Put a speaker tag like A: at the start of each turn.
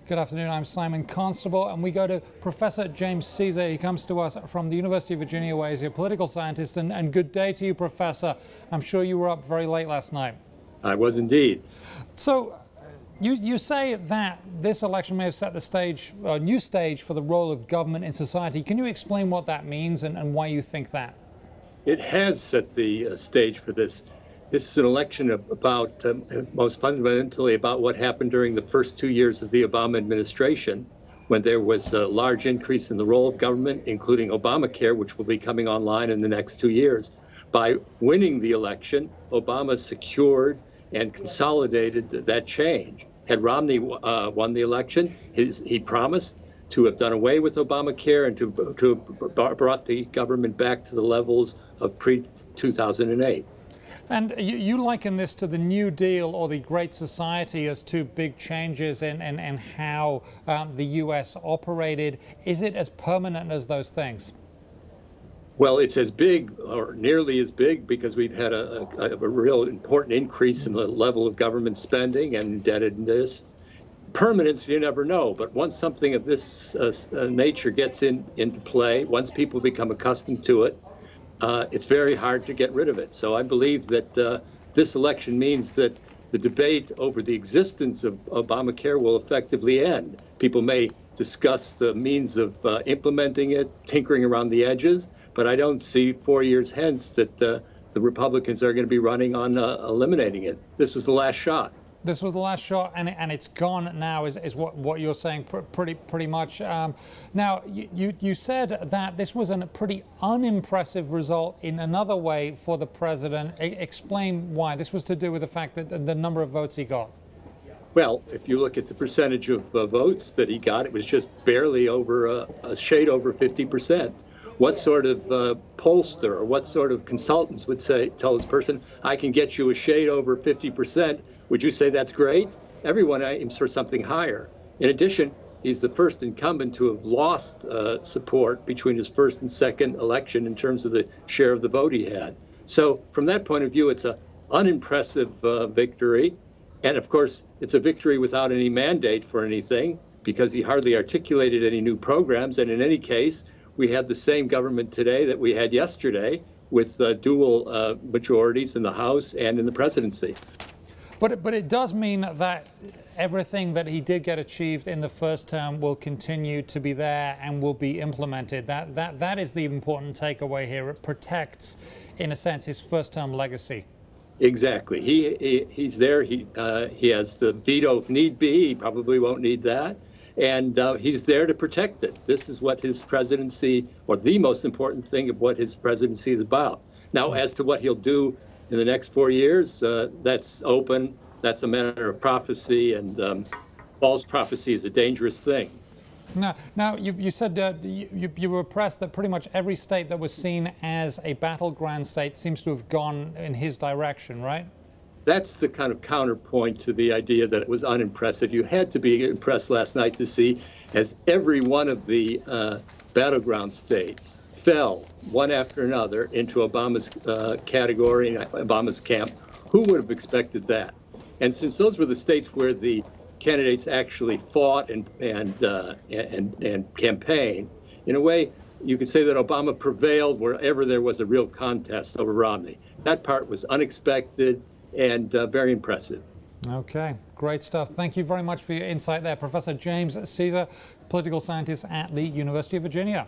A: Good afternoon, I'm Simon Constable, and we go to Professor James Caesar. He comes to us from the University of Virginia, where he's a political scientist. And good day to you, Professor. I'm sure you were up very late last night.
B: I was indeed.
A: So, you say that this election may have set the stage, a new stage for the role of government in society. Can you explain what that means and why you think that?
B: It has set the stage for this. This is an election about, most fundamentally, about what happened during the first 2 years of the Obama administration, when there was a large increase in the role of government, including Obamacare, which will be coming online in the next 2 years. By winning the election, Obama secured and consolidated that change. Had Romney won the election, he promised to have done away with Obamacare and to have brought the government back to the levels of pre-2008.
A: And you liken this to the New Deal or the Great Society as two big changes in how the U.S. operated. Is it as permanent as those things?
B: Well, it's as big or nearly as big because we've had a real important increase in the level of government spending and indebtedness. Permanence, you never know, but once something of this nature gets into play, once people become accustomed to it, it's very hard to get rid of it. So I believe that this election means that the debate over the existence of Obamacare will effectively end. People may discuss the means of implementing it, tinkering around the edges, but I don't see 4 years hence that the Republicans are going to be running on eliminating it. This was the last shot.
A: This was the last shot, and it's gone now, is what you're saying pretty much. Now, you said that this was a pretty unimpressive result in another way for the president. Explain why. This was to do with the fact that the number of votes he got.
B: Well, if you look at the percentage of votes that he got, it was just barely over a shade over 50%. What sort of pollster or what sort of consultants would tell this person, I can get you a shade over 50%? Would you say that's great? Everyone aims for something higher. In addition, he's the first incumbent to have lost support between his first and second election in terms of the share of the vote he had. So from that point of view, it's an unimpressive victory. And of course, it's a victory without any mandate for anything because he hardly articulated any new programs. And in any case, we have the same government today that we had yesterday with dual majorities in the House and in the presidency.
A: But it does mean that everything that he did get achieved in the first term will continue to be there and will be implemented. That is the important takeaway here. It protects, in a sense, his first term legacy.
B: Exactly. He's there. He has the veto if need be. He probably won't need that. And he's there to protect it. This is what his presidency, or the most important thing of what his presidency is about. Now, as to what he'll do in the next 4 years, that's open. That's a matter of prophecy, and false prophecy is a dangerous thing.
A: Now you said you were pressed that pretty much every state that was seen as a battleground state seems to have gone in his direction, right?
B: That's the kind of counterpoint to the idea that it was unimpressive. You had to be impressed last night to see as every one of the battleground states fell one after another into Obama's category, Obama's camp. Who would have expected that? And since those were the states where the candidates actually fought and campaigned, in a way, you could say that Obama prevailed wherever there was a real contest over Romney. That part was unexpected and very impressive.
A: Okay, great stuff. Thank you very much for your insight there. Professor James Caesar, political scientist at the University of Virginia.